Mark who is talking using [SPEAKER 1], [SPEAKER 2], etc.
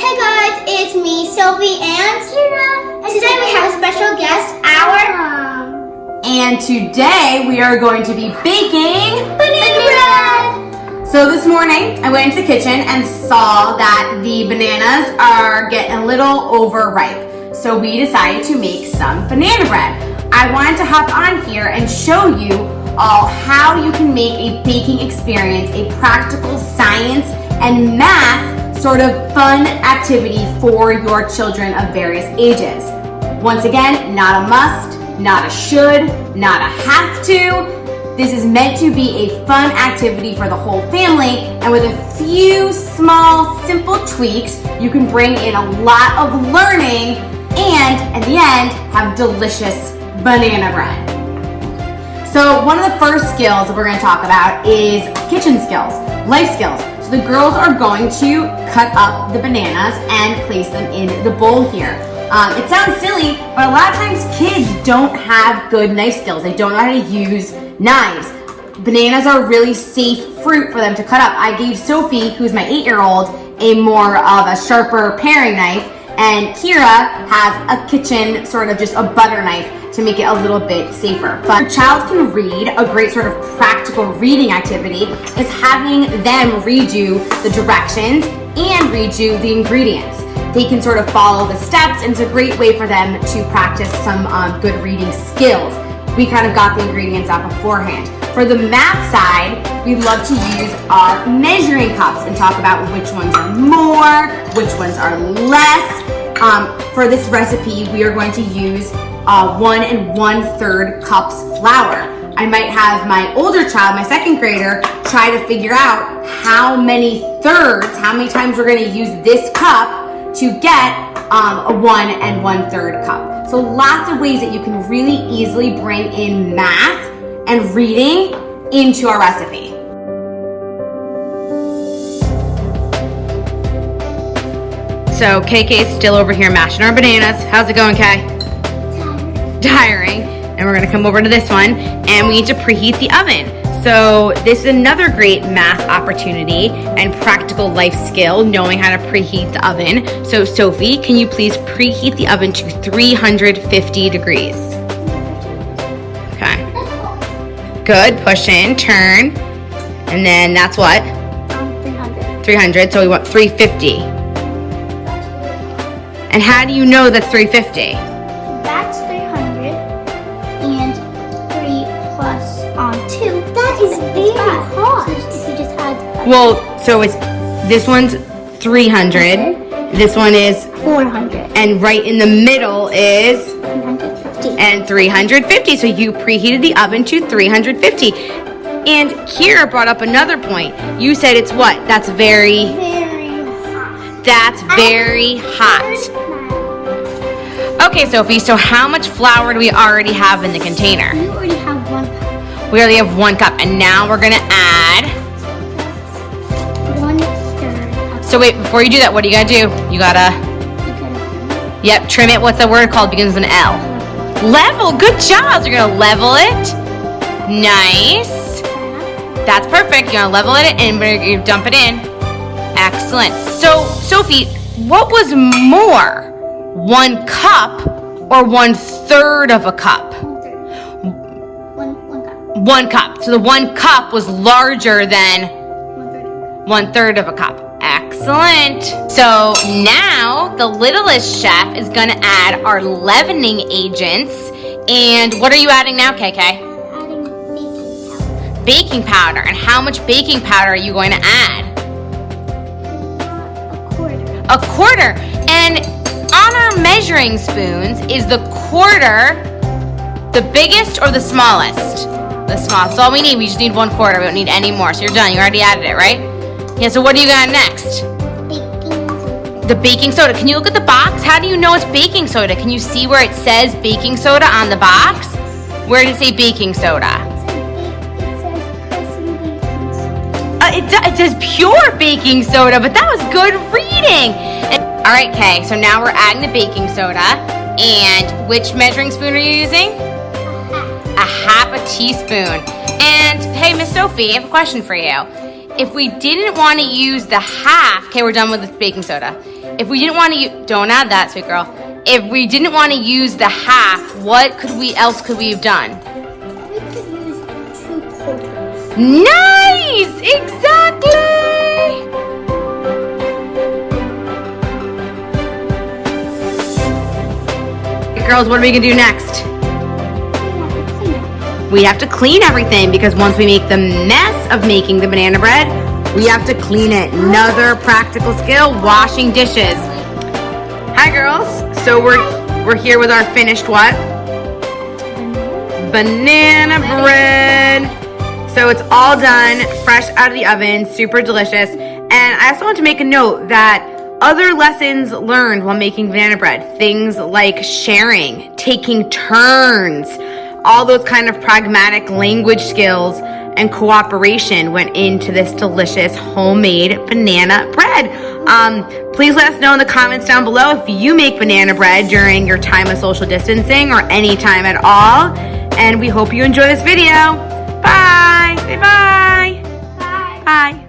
[SPEAKER 1] Hey guys, it's me, Sophie, and Kira. And today we have a special guest, our mom.
[SPEAKER 2] And today we are going to be baking
[SPEAKER 1] Banana bread.
[SPEAKER 2] So this morning I went into the kitchen and saw that the bananas are getting a little overripe. So we decided to make some banana bread. I wanted to hop on here and show you all how you can make a baking experience, a practical science and math sort of fun activity for your children of various ages. Once again, not a must, not a should, not a have to. This is meant to be a fun activity for the whole family, and with a few small, simple tweaks, you can bring in a lot of learning and, in the end, have delicious banana bread. So one of the first skills that we're going to talk about is kitchen skills, life skills. So the girls are going to cut up the bananas and place them in the bowl here. It sounds silly, but a lot of times kids don't have good knife skills. They don't know how to use knives. Bananas are really safe fruit for them to cut up. I gave Sophie, who's my 8-year-old, a more of a sharper paring knife, and Kira has a kitchen, sort of just a butter knife to make it a little bit safer. But your child can read. A great sort of practical reading activity is having them read you the directions and read you the ingredients. They can sort of follow the steps, and it's a great way for them to practice some good reading skills. We kind of got the ingredients out beforehand. For the math side, we love to use our measuring cups and talk about which ones are more, which ones are less. For this recipe, we are going to use 1 1/3 cups flour. I might have my older child, my second grader, try to figure out how many thirds, how many times we're going to use this cup to get a 1 1/3 cup. So lots of ways that you can really easily bring in math and reading into our recipe. So KK's still over here mashing our bananas. How's it going, Kay? Tiring. And we're gonna come over to this one, and we need to preheat the oven. So this is another great math opportunity and practical life skill, knowing how to preheat the oven. So Sophie, can you please preheat the oven to 350 degrees? Okay. Good, push in, turn. And then that's what? 300. 300, so we want 350. And how do you know that's 350?
[SPEAKER 1] That's 300, and 3 plus 2. That is very hard. So if you just add.
[SPEAKER 2] Well, so it's this one's 300. This one is
[SPEAKER 1] 400.
[SPEAKER 2] And right in the middle is
[SPEAKER 1] 350.
[SPEAKER 2] and 350. So you preheated the oven to 350. And Kira brought up another point. You said it's what? That's very
[SPEAKER 1] hot.
[SPEAKER 2] That's very hot. Okay, Sophie, so how much flour do we already have in the container?
[SPEAKER 1] We already have 1 cup.
[SPEAKER 2] We already have 1 cup, and now we're gonna add.
[SPEAKER 1] 1/3.
[SPEAKER 2] So wait, before you do that, what do you gotta do? You gotta, yep, trim it. What's the word called? Begins with an L. Level, good job. So you're gonna level it. Nice. That's perfect. You're gonna level it and you dump it in. Excellent. So, Sophie, what was more? 1 cup or 1/3 of a cup?
[SPEAKER 1] 1 cup.
[SPEAKER 2] 1 cup. So the 1 cup was larger than 1/3 of a cup. Excellent. So now the littlest chef is going to add our leavening agents. And what are you adding now, KK?
[SPEAKER 1] Adding baking powder.
[SPEAKER 2] Baking powder. And how much baking powder are you going to add?
[SPEAKER 1] A 1/4.
[SPEAKER 2] A 1/4. And on our measuring spoons, is the 1/4 the biggest or the smallest? The smallest. That's all we need. We just need 1/4. We don't need any more. So you're done. You already added it, right? Yeah, so what do you got next?
[SPEAKER 1] Baking soda.
[SPEAKER 2] The baking soda. Can you look at the box? How do you know it's baking soda? Can you see where it says baking soda on the box? Where did it say baking soda? It says pure baking soda, but that was good reading. All right, Kay, so now we're adding the baking soda. And which measuring spoon are you using? A half a teaspoon. And hey, Miss Sophie, I have a question for you. If we didn't want to use the half, okay, we're done with the baking soda. if we didn't want to, don't add that, sweet girl. If we didn't want to use the half, what else could we have done?
[SPEAKER 1] We could use 2 quarters.
[SPEAKER 2] Nice! Exactly! Girls, what are we gonna do next? We have to clean everything because once we make the mess of making the banana bread, we have to clean it. Another practical skill, washing dishes. Hi girls. So we're here with our finished what? Banana bread. So it's all done, fresh out of the oven, super delicious. And I also want to make a note that other lessons learned while making banana bread, things like sharing, taking turns, all those kind of pragmatic language skills and cooperation went into this delicious homemade banana bread. Please let us know in the comments down below if you make banana bread during your time of social distancing or any time at all. And we hope you enjoy this video. Bye. Say bye.
[SPEAKER 1] Bye.
[SPEAKER 2] Bye.